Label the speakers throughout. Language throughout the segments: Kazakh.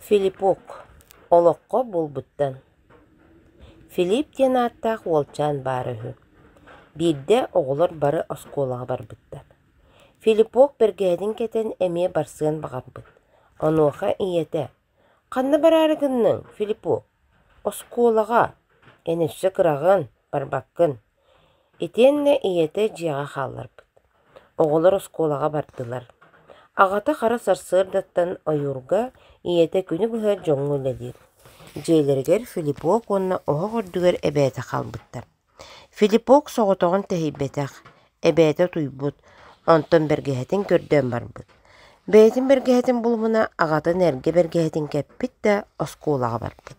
Speaker 1: Филиппок, олоққа булбуттан. Филипп ден аттақ олчан барыһы. Бирде оғылар бары осколаға барбыттар. Филиппок бергәдин кетен әме барсыын бағарбыт. Онуға иете. Қанны барарығынның, Филиппок? Осколаға, әніші қырағын, барбаққын. Етенне иете жиға қаларбыт. Оғылар осколаға бардылар. Ағата қара сарсырдаттан ойурга иете күні бұға жоңғы ләдер. Жейлергер Филиппок онна оға көрдігер әбәті қалбыттар. Филиппок соғытоғын тәхейбетақ, әбәті туйбыт, онтан бергәхетін көрден барбыт. Бәйтін бергәхетін бұлғына ағатын әрге бергәхетін кәппіт та осколаға барбыт.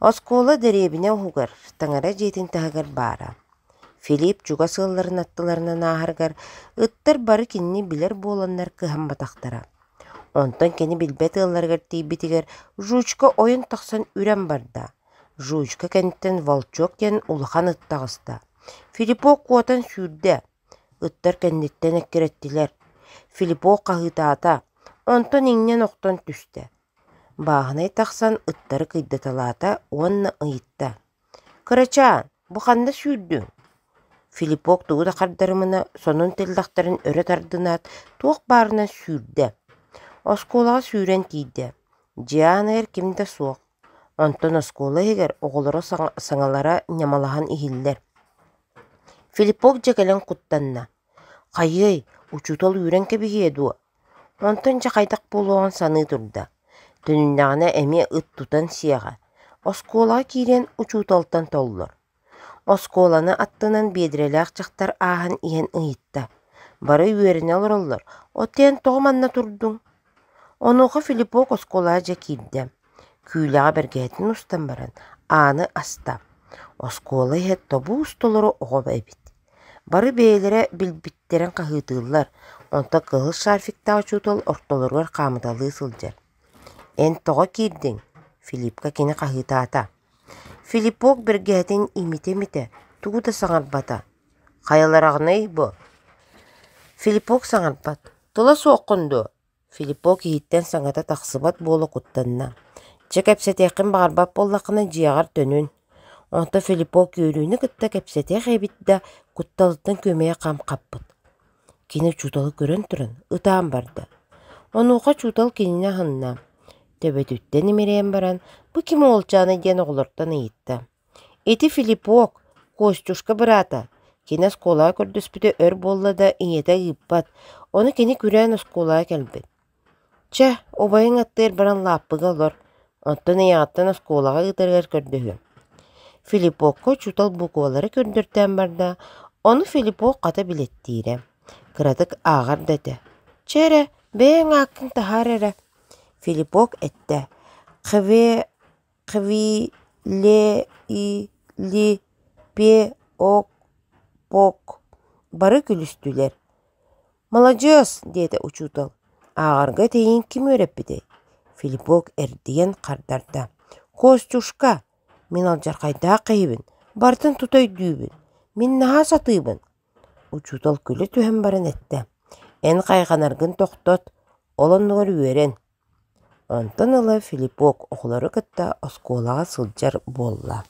Speaker 1: Оскола дәребіне ұғығар, таңара жетін тағығар бара. Филипп жуга сылларын аттыларынан ағарғар, ыттар бары кеніне білер боланнар кыһам батақтара. Онтан кені білбет ылларғар тейбетігер жучка ойын тақсан үрен барда. Жучка кенттен волчок кен улахан ыттағыста. Филиппок қуатан сүйрде. Ыттар кеннеттен әккереттілер. Филиппок қағытаата. Онтан еңнен оқтан түсті. Бағынай тақсан ыттары кыйдаталаата онна ыйытта. Кырачаан, бұқанда сүйрдің. Филиппок туғыда қардарымына сонун телдақтарын өрі тардынаат туық барына сүйрді. Осколаға сүйрен тейді. Жиан әр кімді соқ. Онтан оскола егер оғылары саңалара нямалахан ихиллер. Филиппок жекелен құттанна. Қайый, учутол үйрен кебеге еду. Онтан жақайдақ болуған саны тұрды. Түніндағына әме ұт тұтан сияға. Осколаға кейрен учутолтан толлар. Осколаны аттынан бедрелі ақчақтар ағын иен ұйытта. Бары үйеріне алырылыр. Отен тоғыманна тұрдың. Онуға Филиппок осколаға жекейді. Күйліға бергәйтін ұстан баран. Аны аста. Оскола ет тобу ұстолары оғып әбіт. Бары бейлері білбіттерін қағытылар. Онта қылы шарфикта ұчутыл ортолырғар қамыдалы сылжар. Ән тоға кейдің. Филиппка кені қағытата. Филиппок бергәтен имите-мите, туғыда саңарбата. Қайаларағынай бұ? Филиппок саңарбат. Тұла соққынды. Филиппок ейттен саңата тақсыбат болы құттанна. Чек әпсетеқін бағарбап боллақына жиағар төнін. Онта Филиппок үйрүйіні күтті кәпсетеқ әбітті құтталыттан көмейе қам қаппыт. Кені чуталы көрін тұрын, ұтаан барды. Онуға чутал кеніне хынна. Төбөтүттен емерен баран, бұ кім олчаны ден оғылырттан иетті. Эти Филиппок, Костюшка брата, кені сколаға көрдіспіті өр болла да иеті ғыппат, оны кені күрән сколаға кәлбет. Ча, обайын аттыр баран лаппыға олар, онтан аяғаттан сколаға ғытырғар көрдігі. Филиппокко чутал бұқуалары көрдірттен барда, оны Филиппок қата білеттейрі. Кыратык ағар дәді. Чәрі, бәйін ақын тахар әрі. Филиппок әтті. Қви, ле, и, ли, пе, ок, пок. Бары күлістілер. Молодец, деді учутал. Ағарға тейін кім өреппеді? Филиппок әрдеген қардарда. Костюшка, мен алжарқайда қайбін. Бартын тұтай дүйбін. Мен наға сатыйбын. Учутал күлі түхен барын әтті. Ән қайғанарғын тоқтот. Оланығыр үйерен. Онтан ылы Филиппок оғылары кітті осколаға сылжар болла.